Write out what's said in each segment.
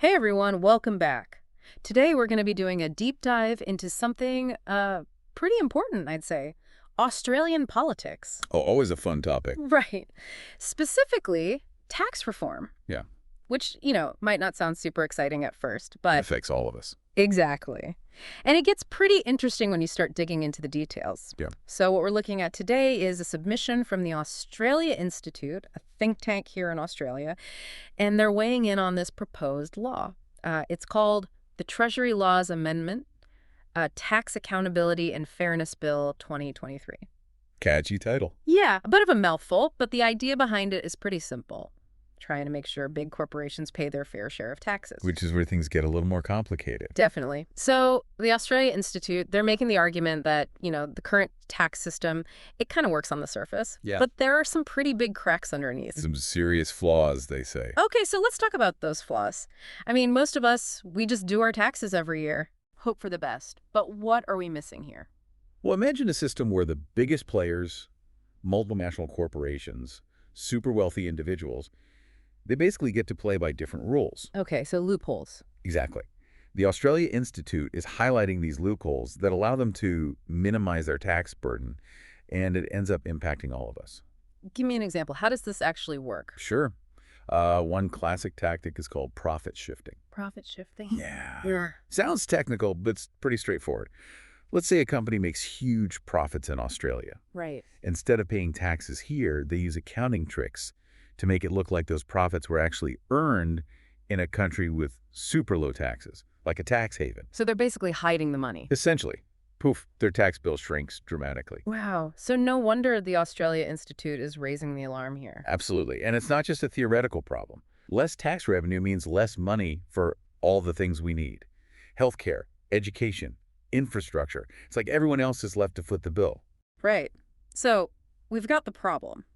Hey everyone, welcome back. Today we're going to be doing a deep dive into something pretty important, I'd say. Australian politics. Oh, always a fun topic. Right. Specifically, tax reform, Yeah, which, might not sound super exciting at first, it but affects all of us. exactly. And it gets pretty interesting when you start digging into the details. Yeah. So what we're looking at today is a submission from the Australia Institute, a think tank here in Australia, and they're weighing in on this proposed law. It's called the Treasury Laws Amendment, Tax Accountability and Fairness Bill 2023. Catchy title. Yeah, a bit of a mouthful, but the idea behind it is pretty simple. Trying to make sure big corporations pay their fair share of taxes. Which is where things get a little more complicated. Definitely. So the Australia Institute, they're making the argument that, the current tax system, it kind of works on the surface. Yeah. But there are some pretty big cracks underneath. Some serious flaws, they say. Okay, so let's talk about those flaws. I mean, most of us, we just do our taxes every year. Hope for the best. But what are we missing here? Well, imagine a system where the biggest players, multinational corporations, super wealthy individuals, they basically get to play by different rules. Okay, so loopholes. Exactly. The Australia Institute is highlighting these loopholes that allow them to minimize their tax burden, and it ends up impacting all of us. Give me an example. How does this actually work? Sure. One classic tactic is called profit shifting. Profit shifting? Yeah. Sounds technical, but it's pretty straightforward. Let's say a company makes huge profits in Australia. Right. Instead of paying taxes here, they use accounting tricks to make it look like those profits were actually earned in a country with super low taxes, like a tax haven. So they're basically hiding the money. Essentially, poof, their tax bill shrinks dramatically. Wow. So no wonder the Australia Institute is raising the alarm here. Absolutely. And it's not just a theoretical problem. Less tax revenue means less money for all the things we need. Healthcare, education, infrastructure. It's like everyone else is left to foot the bill. Right. So we've got the problem.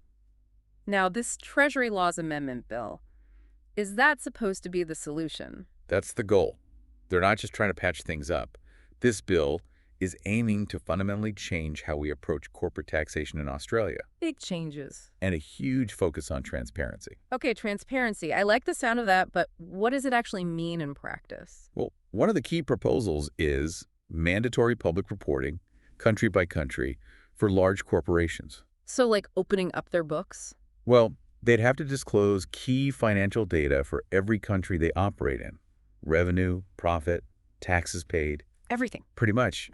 Now, this Treasury Laws Amendment bill, is that supposed to be the solution? That's the goal. They're not just trying to patch things up. This bill is aiming to fundamentally change how we approach corporate taxation in Australia, Big changes. and a huge focus on transparency. Okay, transparency. I like the sound of that, but what does it actually mean in practice? Well, one of the key proposals is mandatory public reporting, country by country, for large corporations. So like opening up their books? Well, they'd have to disclose key financial data for every country they operate in. Revenue, profit, taxes paid, Everything. pretty much.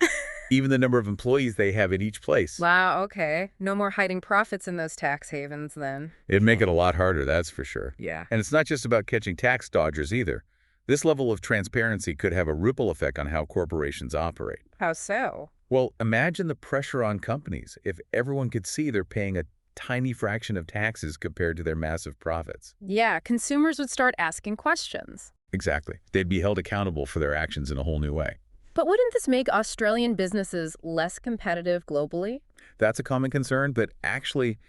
Even the number of employees they have at each place. Wow, okay. No more hiding profits in those tax havens then. It'd make it a lot harder, that's for sure. Yeah. And it's not just about catching tax dodgers either. This level of transparency could have a ripple effect on how corporations operate. How so? Well, imagine the pressure on companies if everyone could see they're paying a tiny fraction of taxes compared to their massive profits. Yeah, consumers would start asking questions. Exactly. They'd be held accountable for their actions in a whole new way. But wouldn't this make Australian businesses less competitive globally? That's a common concern, but actually,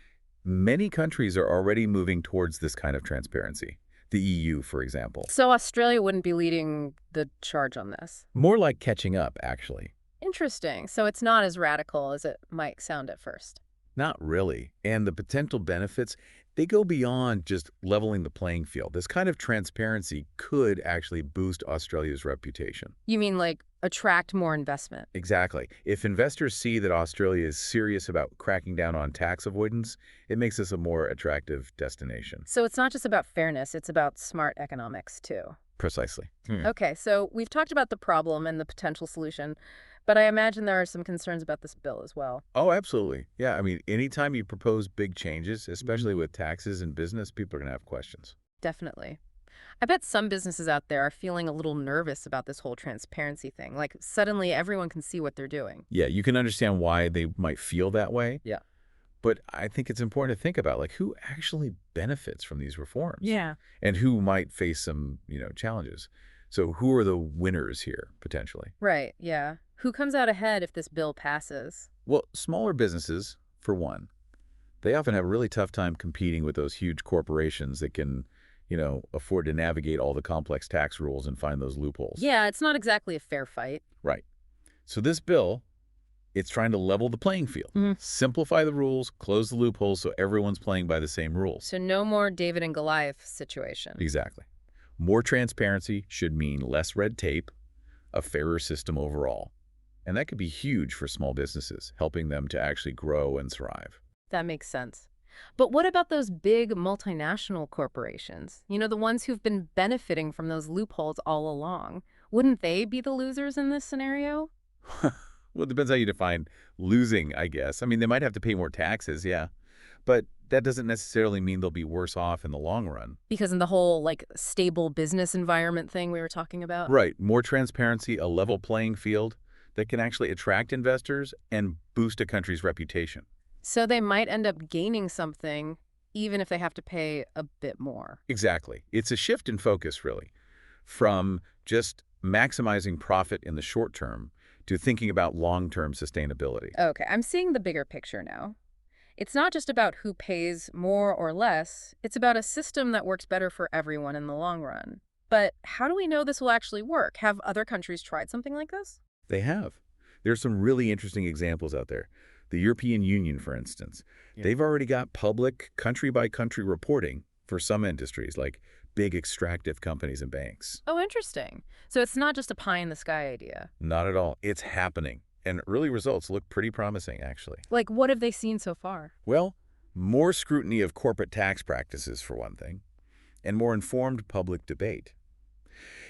many countries are already moving towards this kind of transparency. The EU, for example. So Australia wouldn't be leading the charge on this. More like catching up, actually. Interesting. So it's not as radical as it might sound at first. Not really. And the potential benefits, they go beyond just leveling the playing field. This kind of transparency could actually boost Australia's reputation. You mean like attract more investment? Exactly. If investors see that Australia is serious about cracking down on tax avoidance, it makes us a more attractive destination. So it's not just about fairness, it's about smart economics too. Precisely. Okay, so we've talked about the problem and the potential solution, but I imagine there are some concerns about this bill as well. Oh, absolutely. Yeah, I mean, anytime you propose big changes, especially with taxes and business, people are going to have questions. Definitely. I bet some businesses out there are feeling a little nervous about this whole transparency thing. Like suddenly everyone can see what they're doing. Yeah, you can understand why they might feel that way. Yeah. But I think it's important to think about, like, who actually benefits from these reforms? Yeah. And who might face some, challenges. So who are the winners here, potentially? Right, yeah. Who comes out ahead if this bill passes? Well, smaller businesses, for one, they often have a really tough time competing with those huge corporations that can, afford to navigate all the complex tax rules and find those loopholes. Yeah, it's not exactly a fair fight. Right. So this bill, it's trying to level the playing field, simplify the rules, close the loopholes so everyone's playing by the same rules. So no more David and Goliath situation. Exactly. More transparency should mean less red tape, a fairer system overall. And that could be huge for small businesses, helping them to actually grow and thrive. That makes sense. But what about those big multinational corporations? The ones who've been benefiting from those loopholes all along. Wouldn't they be the losers in this scenario? Well, it depends how you define losing, I guess. I mean, they might have to pay more taxes, yeah. But that doesn't necessarily mean they'll be worse off in the long run. Because in the whole, like, stable business environment thing we were talking about? Right. More transparency, a level playing field that can actually attract investors and boost a country's reputation. So they might end up gaining something, even if they have to pay a bit more. Exactly. It's a shift in focus, really, from just maximizing profit in the short term to thinking about long-term sustainability. Okay, I'm seeing the bigger picture now. It's not just about who pays more or less, it's about a system that works better for everyone in the long run. But how do we know this will actually work? Have other countries tried something like this? They have. There's some really interesting examples out there. The European Union, for instance, they've already got public country-by-country reporting for some industries, like big extractive companies and banks. Oh, interesting. So it's not just a pie-in-the-sky idea. Not at all. It's happening. And early results look pretty promising, actually. Like, what have they seen so far? Well, more scrutiny of corporate tax practices, for one thing, and more informed public debate.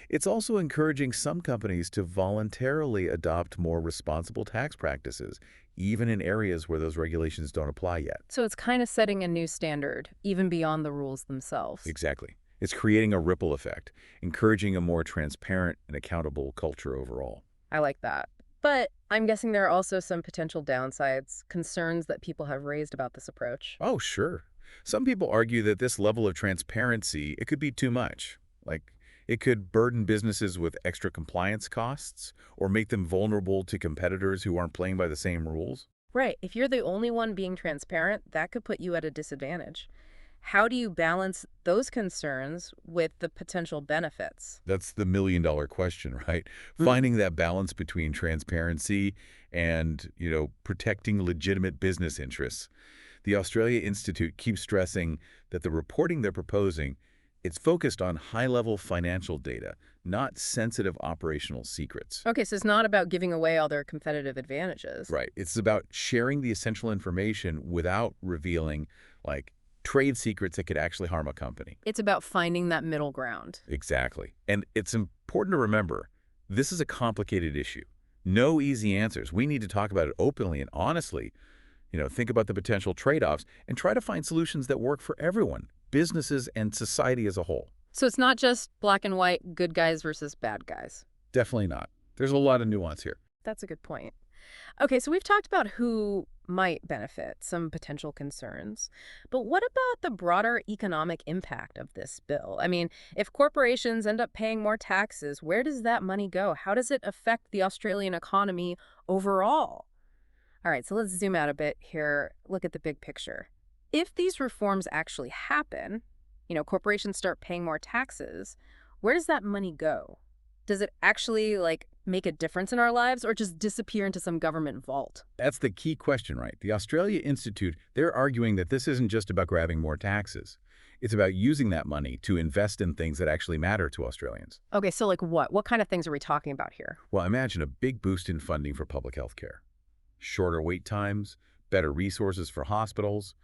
It's also encouraging some companies to voluntarily adopt more responsible tax practices, even in areas where those regulations don't apply yet. So it's kind of setting a new standard, even beyond the rules themselves. Exactly. It's creating a ripple effect, encouraging a more transparent and accountable culture overall. I like that. But I'm guessing there are also some potential downsides, concerns that people have raised about this approach. Oh, sure. Some people argue that this level of transparency, it could be too much. Like, it could burden businesses with extra compliance costs or make them vulnerable to competitors who aren't playing by the same rules. Right. If you're the only one being transparent, that could put you at a disadvantage. How do you balance those concerns with the potential benefits? That's the million-dollar question, right? Finding that balance between transparency and, protecting legitimate business interests. The Australia Institute keeps stressing that the reporting they're proposing, it's focused on high-level financial data, not sensitive operational secrets. Okay, so it's not about giving away all their competitive advantages. Right. It's about sharing the essential information without revealing, like, trade secrets that could actually harm a company. It's about finding that middle ground. Exactly. And it's important to remember, this is a complicated issue. No easy answers. We need to talk about it openly and honestly. Think about the potential trade-offs and try to find solutions that work for everyone, businesses and society as a whole. So it's not just black and white, good guys versus bad guys. Definitely not. There's a lot of nuance here. That's a good point. Okay, so we've talked about who might benefit, some potential concerns. But what about the broader economic impact of this bill? I mean, if corporations end up paying more taxes, where does that money go? How does it affect the Australian economy overall? All right, so let's zoom out a bit here. Look at the big picture. If these reforms actually happen, corporations start paying more taxes, where does that money go? Does it actually, make a difference in our lives or just disappear into some government vault? That's the key question, right? The Australia Institute, they're arguing that this isn't just about grabbing more taxes. It's about using that money to invest in things that actually matter to Australians. Okay, so what? What kind of things are we talking about here? Well, imagine a big boost in funding for public health care. Shorter wait times, better resources for hospitals,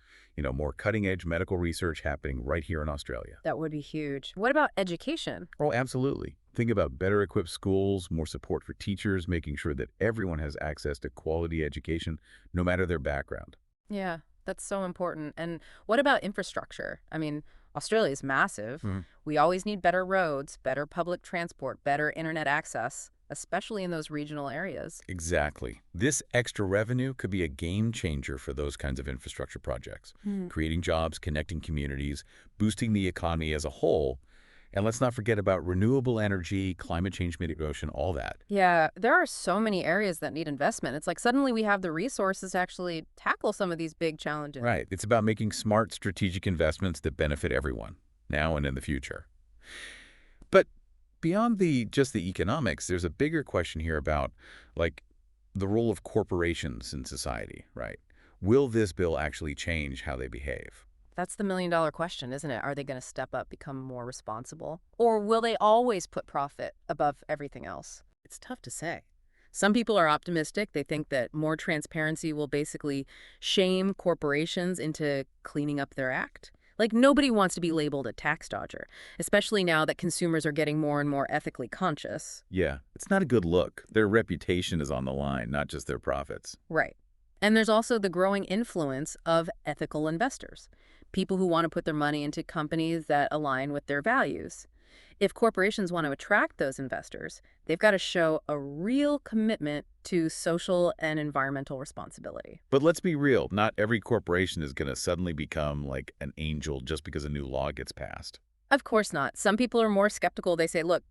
more cutting-edge medical research happening right here in Australia. That would be huge. What about education? Oh, absolutely. Think about better equipped schools, more support for teachers, making sure that everyone has access to quality education, no matter their background. Yeah, that's so important. And what about infrastructure? I mean, Australia is massive. We always need better roads, better public transport, better internet access, especially in those regional areas. Exactly. This extra revenue could be a game changer for those kinds of infrastructure projects, creating jobs, connecting communities, boosting the economy as a whole. And let's not forget about renewable energy, climate change mitigation, all that. Yeah, there are so many areas that need investment. It's like suddenly we have the resources to actually tackle some of these big challenges. Right. It's about making smart strategic investments that benefit everyone, now and in the future. But beyond just the economics, there's a bigger question here about, the role of corporations in society, right? Will this bill actually change how they behave? That's the million-dollar question, isn't it? Are they going to step up, become more responsible? Or will they always put profit above everything else? It's tough to say. Some people are optimistic. They think that more transparency will basically shame corporations into cleaning up their act. Like, nobody wants to be labeled a tax dodger, especially now that consumers are getting more and more ethically conscious. Yeah, it's not a good look. Their reputation is on the line, not just their profits. Right. And there's also the growing influence of ethical investors, people who want to put their money into companies that align with their values. If corporations want to attract those investors, they've got to show a real commitment to social and environmental responsibility. But let's be real, not every corporation is going to suddenly become like an angel just because a new law gets passed. Of course not. Some people are more skeptical. They say, look,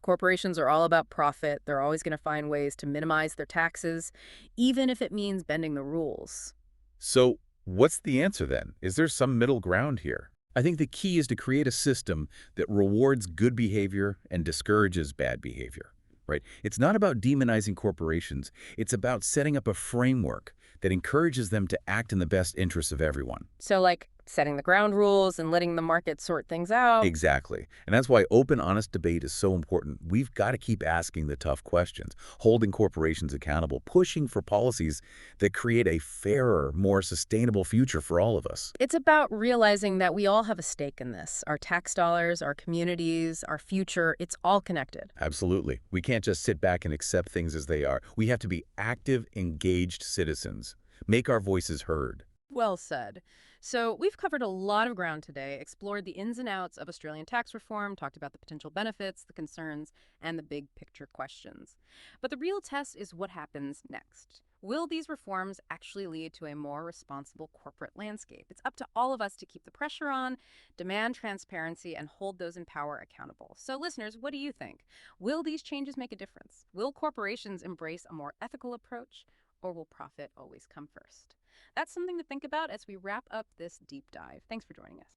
corporations are all about profit. They're always going to find ways to minimize their taxes, even if it means bending the rules. So what's the answer then? Is there some middle ground here? I think the key is to create a system that rewards good behavior and discourages bad behavior, right? It's not about demonizing corporations. It's about setting up a framework that encourages them to act in the best interests of everyone. So, like setting the ground rules and letting the market sort things out. Exactly. And that's why open, honest debate is so important. We've got to keep asking the tough questions, holding corporations accountable, pushing for policies that create a fairer, more sustainable future for all of us. It's about realizing that we all have a stake in this. Our tax dollars, our communities, our future, it's all connected. Absolutely. We can't just sit back and accept things as they are. We have to be active, engaged citizens. Make our voices heard. Well said. So we've covered a lot of ground today, explored the ins and outs of Australian tax reform, talked about the potential benefits, the concerns, and the big picture questions. But the real test is what happens next. Will these reforms actually lead to a more responsible corporate landscape? It's up to all of us to keep the pressure on, demand transparency, and hold those in power accountable. So listeners, what do you think? Will these changes make a difference? Will corporations embrace a more ethical approach, or will profit always come first? That's something to think about as we wrap up this deep dive. Thanks for joining us.